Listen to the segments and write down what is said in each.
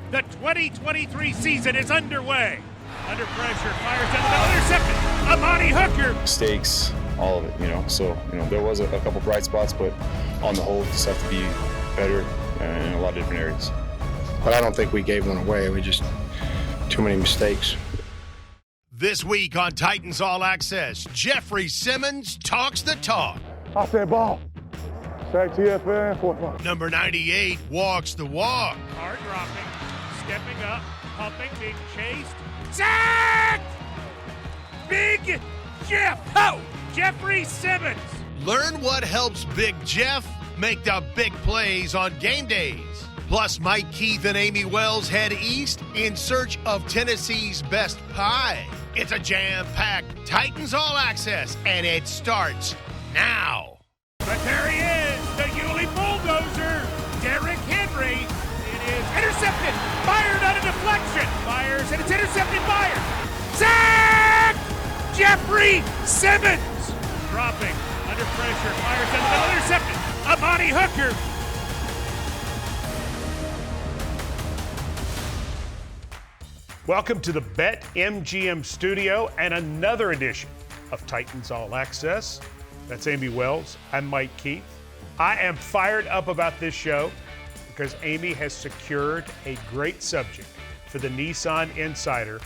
The 2023 season is underway. Under pressure, fires down the middle, intercepted. Amani Hooker. Mistakes, all of it, So, there was a couple bright spots, but on the whole, just have to be better in a lot of different areas. But I don't think we gave one away. We just too many mistakes. This week on Titans All Access, Jeffrey Simmons talks the talk. I said ball. Sack TFN, fourth one. Number 98 walks the walk. Hard dropping, stepping up, pumping, being chased. Sacked! Big Jeff. Oh! Jeffrey Simmons. Learn what helps Big Jeff make the big plays on game days. Plus, Mike, Keith, and Amie Wells head east in search of Tennessee's best pie. It's a jam-packed Titans All Access, and it starts now. But there he is, the Yulee bulldozer, Derrick Henry. It is intercepted, fired on a deflection. Fires, and it's intercepted, fired. Sacked! Jeffrey Simmons. Dropping, under pressure, fires down the middle, intercepted. Amani Hooker. Welcome to the BetMGM studio and another edition of Titans All Access. That's Amie Wells. I'm Mike Keith. I am fired up about this show because Amie has secured a great subject for the Nissan Insider.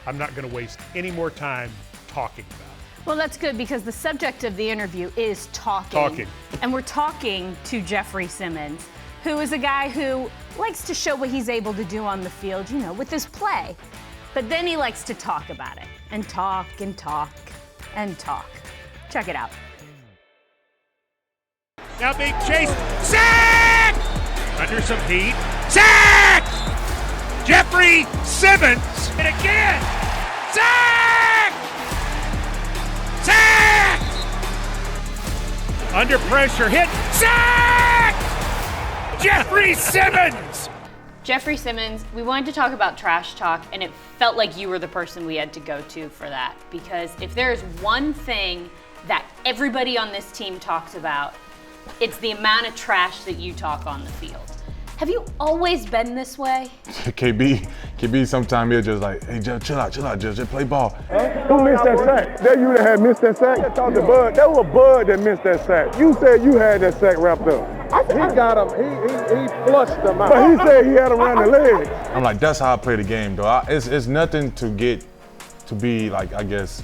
I'm not going to waste any more time talking about it. Well, that's good because the subject of the interview is talking. And we're talking to Jeffrey Simmons, who is a guy who likes to show what he's able to do on the field, with his play. But then he likes to talk about it and talk and talk and talk. Check it out. Now being chased. Sacked! Under some heat. Sacked! Jeffrey Simmons. And again. Sacked! Sacked! Under pressure. Hit. Sacked! Jeffrey Simmons! Jeffrey Simmons, we wanted to talk about trash talk, and it felt like you were the person we had to go to for that. Because if there is one thing that everybody on this team talks about, it's the amount of trash that you talk on the field. Have you always been this way? KB, sometimes he'll just like, hey, Jeff, chill out, just play ball. Who missed that sack? That you that had missed that sack? Talk to Bud. That was Bud that missed that sack. You said you had that sack wrapped up. He got him. He flushed him out. But he said he had him around the legs. I'm like, that's how I play the game, though. It's nothing to be like, I guess,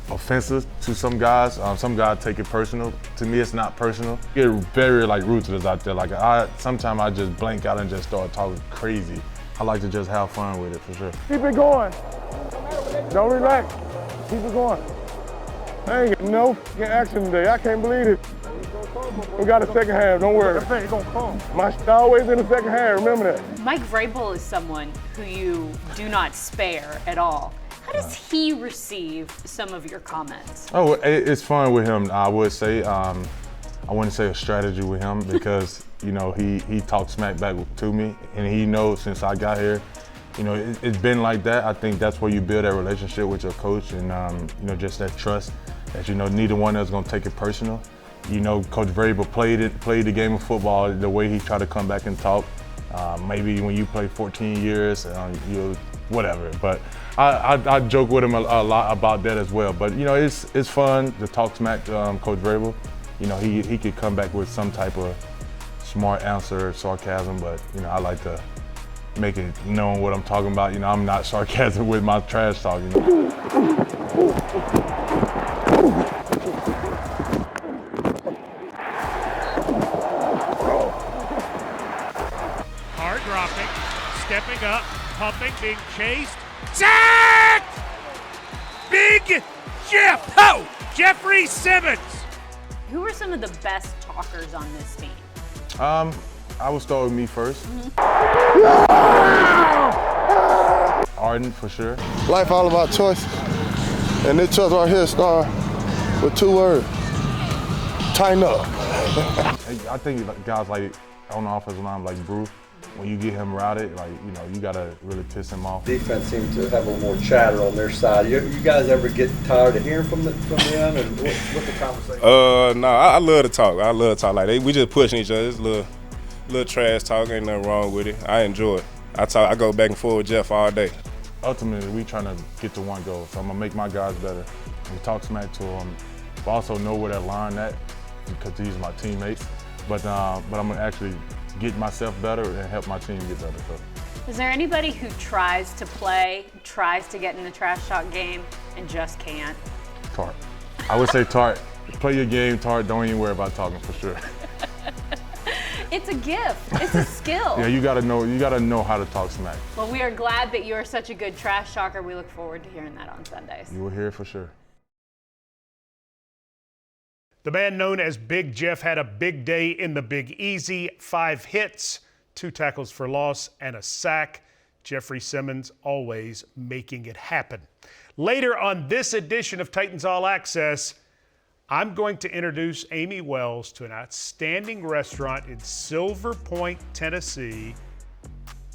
offensive to some guys. Some guys take it personal. To me, it's not personal. Get very ruthless out there. Sometimes I just blank out and just start talking crazy. I like to just have fun with it for sure. Keep it going. Don't relax. Keep it going. I ain't getting no action today. I can't believe it. We got a second half. Don't worry. It's gonna come. My shit always in the second half. Remember that. Mike Vrabel is someone who you do not spare at all. How does he receive some of your comments? Oh, it's fun with him, I would say. I wouldn't say a strategy with him because, he talks smack back to me, and he knows since I got here, it's been like that. I think that's where you build that relationship with your coach and, just that trust that, neither one of us is going to take it personal. Coach Vrabel played the game of football the way he tried to come back and talk. Maybe when you play 14 years, whatever. But I joke with him a lot about that as well. But it's fun to talk smack to Coach Vrabel. He could come back with some type of smart answer or sarcasm, but I like to make it known what I'm talking about. I'm not sarcastic with my trash talk. Hard dropping, stepping up, pumping, being chased. Sacked! Big Jeff. Oh! Jeffrey Simmons. Who are some of the best talkers on this team? I would start with me first. Arden, for sure. Life all about choices. And this choice right here start with 2 words. Tighten up. I think guys on the offensive line like Bruce, when you get him routed, you gotta really piss him off. Defense seems to have a little more chatter on their side. You guys ever get tired of hearing from them? And what's the conversation? No, I love to talk. We just pushing each other. It's a little trash talk. Ain't nothing wrong with it. I enjoy it. I go back and forth with Jeff all day. Ultimately, we trying to get to one goal, so I'm gonna make my guys better. We talk smack to them, but also know where that line at because these are my teammates. But I'm gonna actually get myself better and help my team get better. So. Is there anybody who tries to play, tries to get in the trash talk game, and just can't? Tart. I would say Tart. Play your game, Tart. Don't even worry about talking for sure. It's a gift. It's a skill. Yeah, you gotta know how to talk smack. Well, we are glad that you are such a good trash talker. We look forward to hearing that on Sundays. You will hear it for sure. The man known as Big Jeff had a big day in the Big Easy. 5 hits, 2 tackles for loss, and a sack. Jeffrey Simmons always making it happen. Later on this edition of Titans All Access, I'm going to introduce Amie Wells to an outstanding restaurant in Silver Point, Tennessee.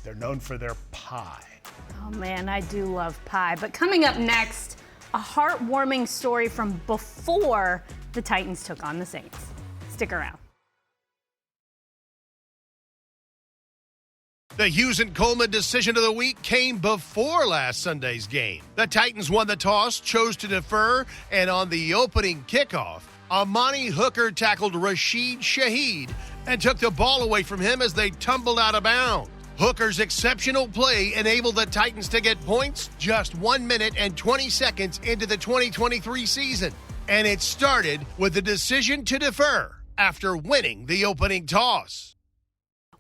They're known for their pie. Oh man, I do love pie. But coming up next, a heartwarming story from before the Titans took on the Saints. Stick around. The Hughes and Coleman decision of the week came before last Sunday's game. The Titans won the toss, chose to defer, and on the opening kickoff, Amani Hooker tackled Rashid Shaheed and took the ball away from him as they tumbled out of bounds. Hooker's exceptional play enabled the Titans to get points just 1 minute and 20 seconds into the 2023 season. And it started with the decision to defer after winning the opening toss.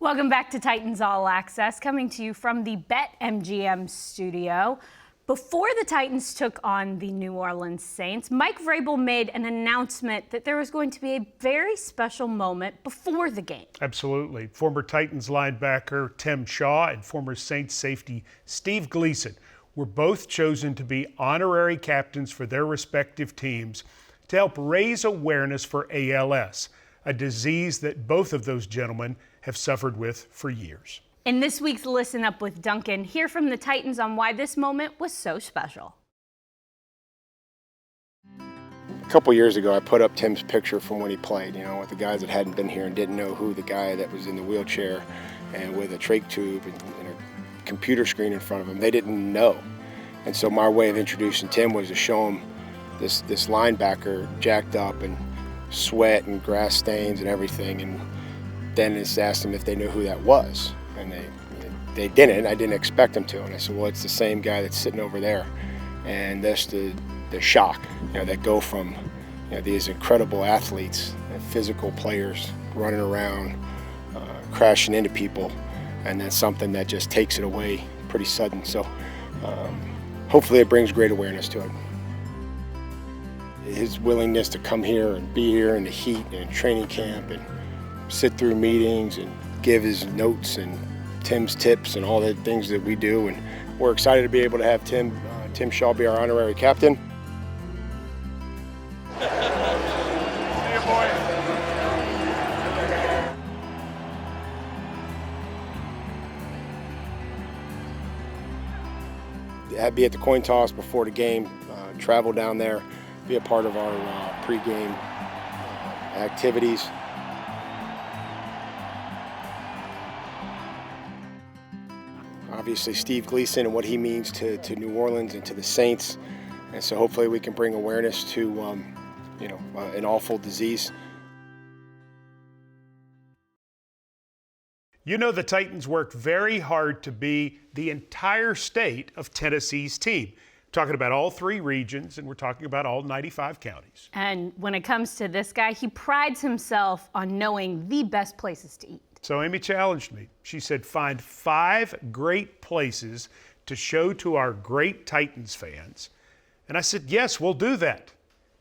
Welcome back to Titans All Access, coming to you from the BetMGM studio. Before the Titans took on the New Orleans Saints, Mike Vrabel made an announcement that there was going to be a very special moment before the game. Absolutely. Former Titans linebacker Tim Shaw and former Saints safety Steve Gleason were both chosen to be honorary captains for their respective teams to help raise awareness for ALS, a disease that both of those gentlemen have suffered with for years. In this week's Listen Up with Duncan, hear from the Titans on why this moment was so special. A couple years ago, I put up Tim's picture from when he played, with the guys that hadn't been here and didn't know who the guy that was in the wheelchair and with a trach tube and a computer screen in front of him, they didn't know. And so my way of introducing Tim was to show him this linebacker jacked up and sweat and grass stains and everything, and then just asked them if they knew who that was, and they didn't. I didn't expect them to, and I said, well, it's the same guy that's sitting over there. And that's the shock, that go from these incredible athletes and physical players running around, crashing into people, and then something that just takes it away pretty sudden. So hopefully it brings great awareness to it. His willingness to come here and be here in the heat and training camp and sit through meetings and give his notes and Tim's tips and all the things that we do. And we're excited to be able to have Tim Shaw be our honorary captain. See you, boy. Be at the coin toss before the game, travel down there, be a part of our pregame activities. Obviously, Steve Gleason and what he means to New Orleans and to the Saints. And so hopefully we can bring awareness to, an awful disease. The Titans worked very hard to be the entire state of Tennessee's team. Talking about all 3 regions, and we're talking about all 95 counties. And when it comes to this guy, he prides himself on knowing the best places to eat. So Amie challenged me. She said, find 5 great places to show to our great Titans fans. And I said, yes, we'll do that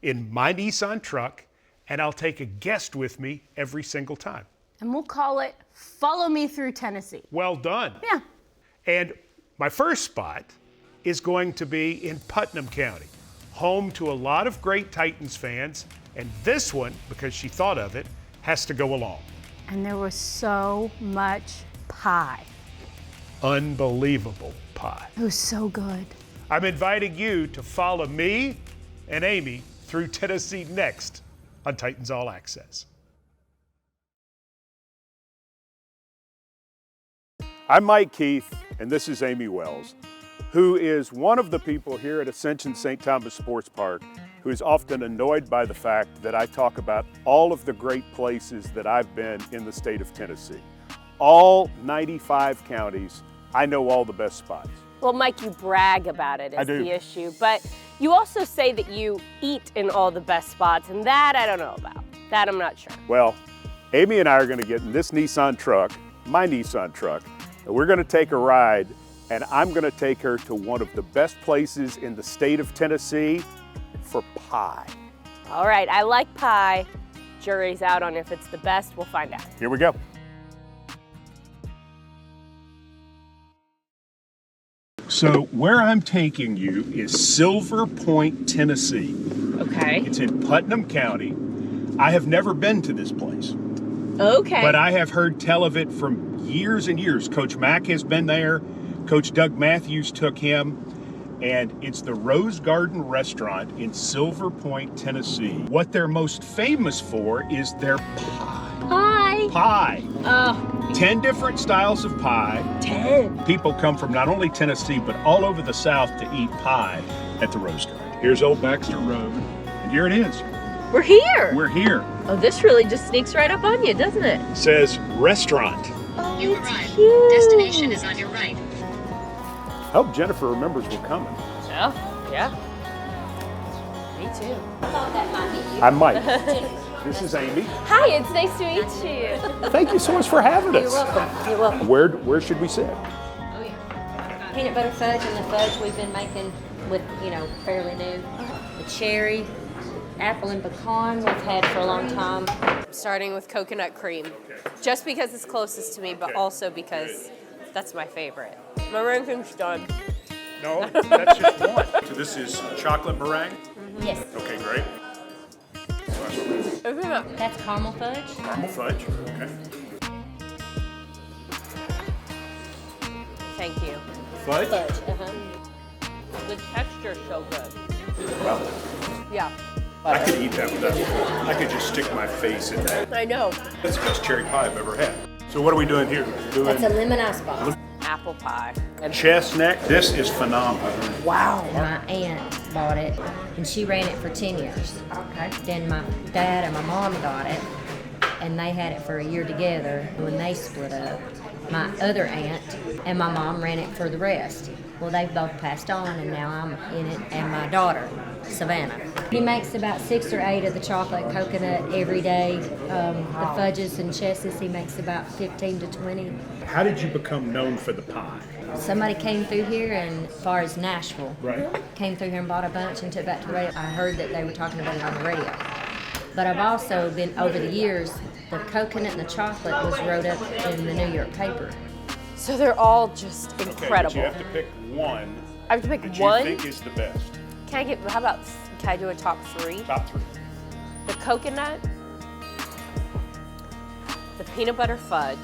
in my Nissan truck, and I'll take a guest with me every single time. And we'll call it Follow Me Through Tennessee. Well done. Yeah. And my first spot is going to be in Putnam County, home to a lot of great Titans fans. And this one, because she thought of it, has to go along. And there was so much pie. Unbelievable pie. It was so good. I'm inviting you to follow me and Amie through Tennessee next on Titans All Access. I'm Mike Keith, and this is Amie Wells, who is one of the people here at Ascension St. Thomas Sports Park who is often annoyed by the fact that I talk about all of the great places that I've been in the state of Tennessee. All 95 counties, I know all the best spots. Well, Mike, you brag about it is the issue, but you also say that you eat in all the best spots, and that I don't know about. That I'm not sure. Well, Amie and I are going to get in this Nissan truck, my Nissan truck, and we're going to take a ride, and I'm going to take her to one of the best places in the state of Tennessee for pie. All right, I like pie. Jury's out on if it's the best. We'll find out. Here we go. So where I'm taking you is Silver Point, Tennessee. Okay. It's in Putnam County. I have never been to this place. Okay. But I have heard tell of it from years and years. Coach Mack has been there. Coach Doug Matthews took him. And it's the Rose Garden Restaurant in Silver Point, Tennessee. What they're most famous for is their pie. Pie. Pie. 10 different styles of pie. 10. People come from not only Tennessee, but all over the South to eat pie at the Rose Garden. Here's Old Baxter Road, and here it is. We're here. We're here. Oh, this really just sneaks right up on you, doesn't it? It says restaurant. You arrived. Destination is on your right. I hope Jennifer remembers we're coming. Yeah. Me too. I thought that might be you. I might. This is Amie. Hi, it's nice to meet you. Thank you so much for having us. You're welcome. You're welcome. Where should we sit? Oh yeah. Peanut butter fudge, and the fudge we've been making with, fairly new. The cherry, apple and pecan we've had for a long time. Starting with coconut cream. Just because it's closest to me, but also because that's my favorite. My ranking's done. No, that's just one. So this is chocolate meringue? Yes. Okay, great. That's caramel fudge. Caramel fudge, okay. Thank you. Fudge? The texture's so good. Well, Yeah. I could eat that without. I could just stick my face in that. I know. That's the best cherry pie I've ever had. So what are we doing here? That's a lemon ice box. Apple pie. Chestnut. This is phenomenal. Wow. My aunt bought it, and she ran it for 10 years. Okay. Then my dad and my mom got it, and they had it for a year together. When they split up, my other aunt and my mom ran it for the rest. Well, they've both passed on, and now I'm in it, and my daughter, Savannah. He makes about 6 or 8 of the chocolate coconut every day. The fudges and chesses, he makes about 15 to 20. How did you become known for the pie? Somebody came through here, and as far as Nashville, Right. came through here and bought a bunch and took it back to the radio. I heard that they were talking about it on the radio. But I've also been, over the years, the coconut and the chocolate was wrote up in the New York paper. So they're all just incredible. Okay, but you have to pick one. I have to pick that one? you think is the best. Can I do a top 3? Top 3. The coconut, the peanut butter fudge,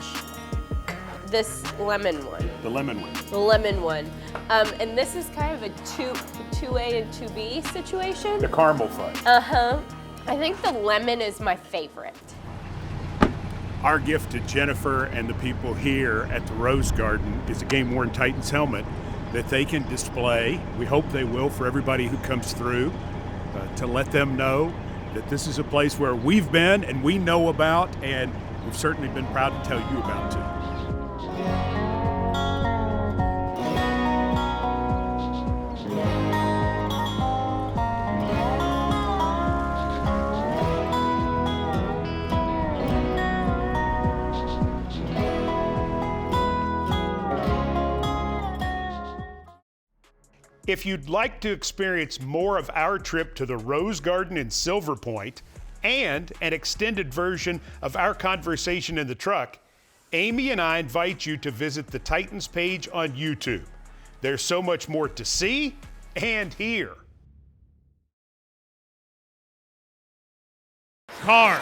this lemon one. The lemon one. The lemon one. And this is kind of a 2A and 2B situation. The caramel fudge. I think the lemon is my favorite. Our gift to Jennifer and the people here at the Rose Garden is a Game Worn Titans helmet that they can display. We hope they will for everybody who comes through to let them know that this is a place where we've been and we know about, and we've certainly been proud to tell you about too. If you'd like to experience more of our trip to the Rose Garden in Silver Point and an extended version of our conversation in the truck, Amie and I invite you to visit the Titans page on YouTube. There's so much more to see and hear. Carr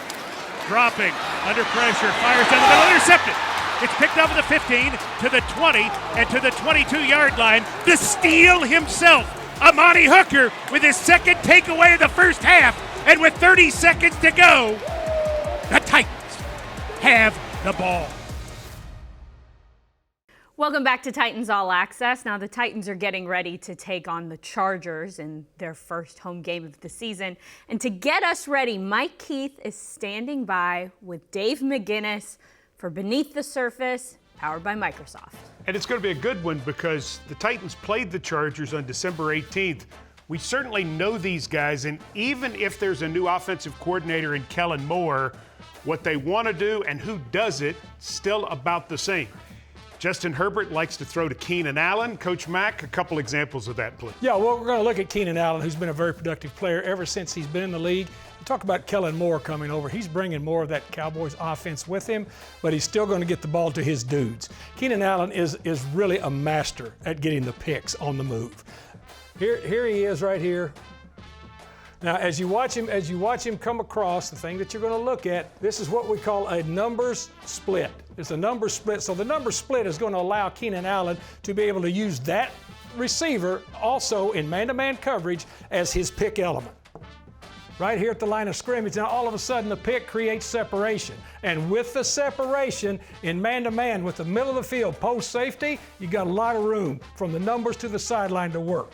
dropping under pressure, fires down the middle, intercepted. It's picked up at the 15, to the 20, and to the 22-yard line. The steal himself, Amani Hooker, with his second takeaway of the first half. And with 30 seconds to go, the Titans have the ball. Welcome back to Titans All Access. Now the Titans are getting ready to take on the Chargers in their first home game of the season. And to get us ready, Mike Keith is standing by with Dave McGinnis for Beneath the Surface, powered by Microsoft. And it's going to be a good one because the Titans played the Chargers on December 18th. We certainly know these guys, and even if there's a new offensive coordinator in Kellen Moore, what they want to do and who does it, still about the same. Justin Herbert likes to throw to Keenan Allen. Coach Mack, a couple examples of that, please. Yeah, well, we're going to look at Keenan Allen, who's been a very productive player ever since he's been in the league. We talk about Kellen Moore coming over. He's bringing more of that Cowboys offense with him, but he's still going to get the ball to his dudes. Keenan Allen is really a master at getting the picks on the move. Here he is right here. Now, as you watch him come across, the thing that you're going to look at, this is what we call a numbers split. It's a numbers split. So the numbers split is going to allow Keenan Allen to be able to use that receiver also in man-to-man coverage as his pick element. Right here at the line of scrimmage, now all of a sudden the pick creates separation. And with the separation in man-to-man with the middle of the field, post safety, you got a lot of room from the numbers to the sideline to work.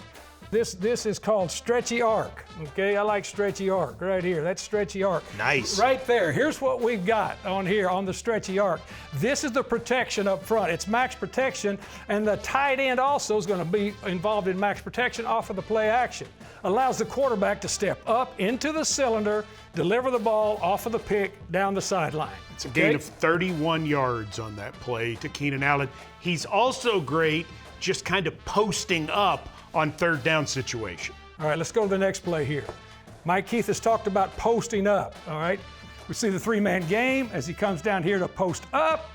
This is called stretchy arc, okay? I like stretchy arc right here. That's stretchy arc. Nice. Right there. Here's what we've got on here on the stretchy arc. This is the protection up front. It's max protection, and the tight end also is going to be involved in max protection off of the play action. Allows the quarterback to step up into the cylinder, deliver the ball off of the pick down the sideline. It's a gain of 31 yards on that play to Keenan Allen. He's also great just kind of posting up on third down situation. All right, let's go to the next play here. Mike Keith has talked about posting up, all right? We see the three-man game as he comes down here to post up.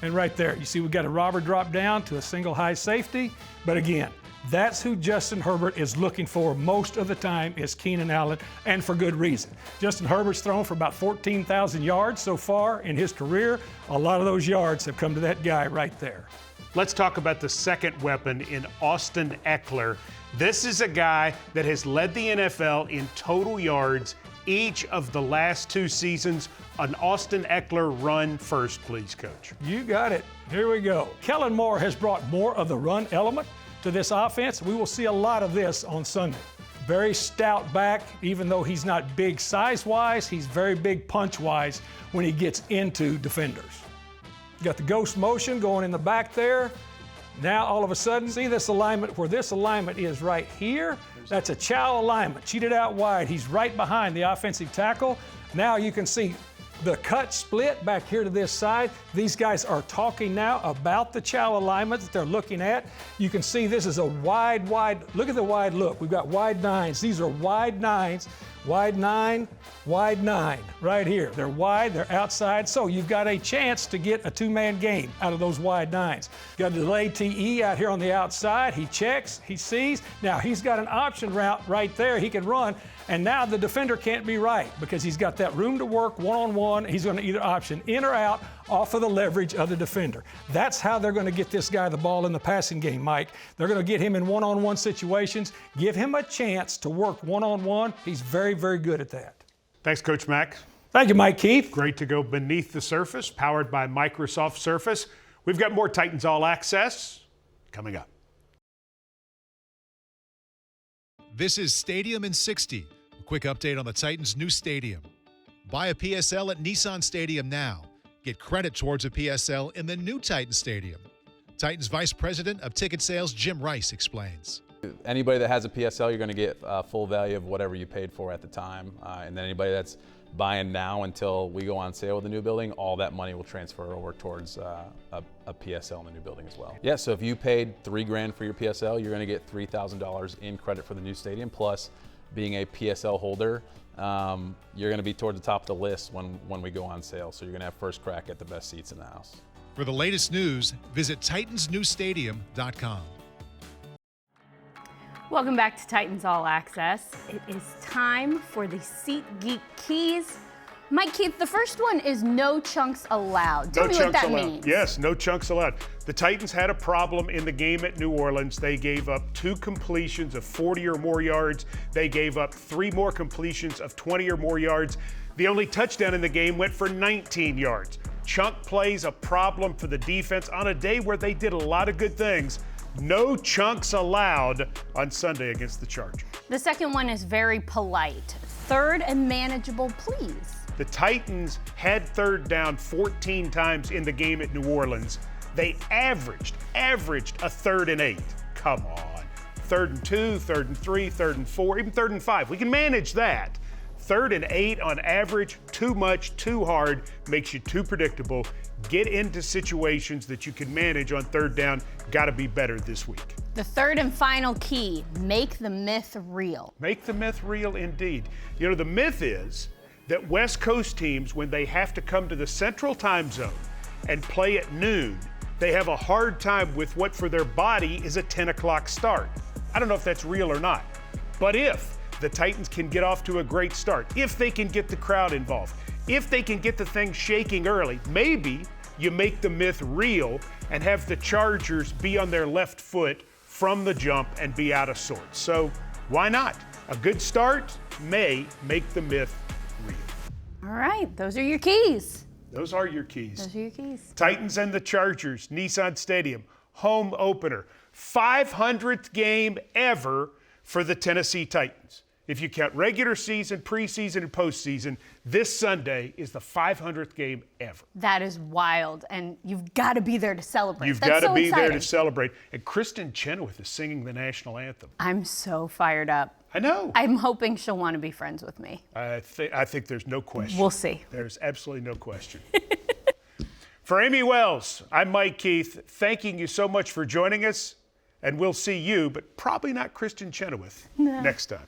And right there, you see we got a robber drop down to a single high safety. But again, that's who Justin Herbert is looking for most of the time is Keenan Allen, and for good reason. Justin Herbert's thrown for about 14,000 yards so far in his career. A lot of those yards have come to that guy right there. Let's talk about the second weapon in Austin Eckler. This is a guy that has led the NFL in total yards each of the last two seasons. An Austin Eckler run first, please, Coach. You got it. Here we go. Kellen Moore has brought more of the run element to this offense. We will see a lot of this on Sunday. Very stout back, even though he's not big size-wise, he's very big punch-wise when he gets into defenders. You got the ghost motion going in the back there. Now all of a sudden, see this alignment, where this alignment is right here? That's a chow alignment, cheated out wide. He's right behind the offensive tackle. Now you can see the cut split back here to this side. These guys are talking now about the chow alignment that they're looking at. You can see this is a wide, look at the wide look. We've got wide nines. These are wide nines, wide nine, right here. They're wide, they're outside, so you've got a chance to get a two-man game out of those wide nines. Got a delay TE out here on the outside. He checks, he sees. Now he's got an option route right there he can run, and now the defender can't be right because he's got that room to work one-on-one. He's going to either option in or out off of the leverage of the defender. That's how they're going to get this guy the ball in the passing game, Mike. They're going to get him in one-on-one situations, give him a chance to work one-on-one. He's very, very good at that. Thanks, Coach Mack. Thank you, Mike Keith. Great to go beneath the surface, powered by Microsoft Surface. We've got more Titans All Access coming up. This is Stadium in 60. A quick update on the Titans' new stadium. Buy a PSL at Nissan Stadium now. Get credit towards a PSL in the new Titans Stadium. Titans Vice President of Ticket Sales, Jim Rice, explains. Anybody that has a PSL, you're going to get full value of whatever you paid for at the time. And then anybody that's buying now until we go on sale with the new building, all that money will transfer over towards a PSL in the new building as well. Yeah, so if you paid $3,000 for your PSL, you're going to get $3,000 in credit for the new stadium. Plus, being a PSL holder, you're going to be toward the top of the list when we go on sale. So you're going to have first crack at the best seats in the house. For the latest news, visit TitansNewStadium.com. Welcome back to Titans All Access. It is time for the SeatGeek keys. Mike Keith, the first one is no chunks allowed. Tell me what that means. Yes, no chunks allowed. The Titans had a problem in the game at New Orleans. They gave up 2 completions of 40 or more yards. They gave up 3 more completions of 20 or more yards. The only touchdown in the game went for 19 yards. Chunk plays a problem for the defense on a day where they did a lot of good things. No chunks allowed on Sunday against the Chargers. The second one is very polite. Third and manageable, please. The Titans had third down 14 times in the game at New Orleans. They averaged a 3rd and 8. Come on. 3rd and 2, 3rd and 3, 3rd and 4, even 3rd and 5. We can manage that. 3rd and 8 on average, too much, too hard, makes you too predictable. Get into situations that you can manage on 3rd down. Got to be better this week. The third and final key, make the myth real. Make the myth real indeed. You know, the myth is that West Coast teams, when they have to come to the Central Time Zone and play at noon, they have a hard time with what for their body is a 10 o'clock start. I don't know if that's real or not, but if the Titans can get off to a great start, if they can get the crowd involved, if they can get the thing shaking early, maybe you make the myth real and have the Chargers be on their left foot from the jump and be out of sorts. So why not? A good start may make the myth real. All right, those are your keys. Those are your keys. Those are your keys. Titans and the Chargers, Nissan Stadium, home opener. 500th game ever for the Tennessee Titans. If you count regular season, preseason, and postseason, this Sunday is the 500th game ever. That is wild, and you've got to be there to celebrate. You've got to be there to celebrate. And Kristen Chenoweth is singing the national anthem. I'm so fired up. I know. I'm hoping she'll want to be friends with me. I think there's no question. We'll see. There's absolutely no question. For Amie Wells, I'm Mike Keith, thanking you so much for joining us, and we'll see you, but probably not Kristen Chenoweth, next time.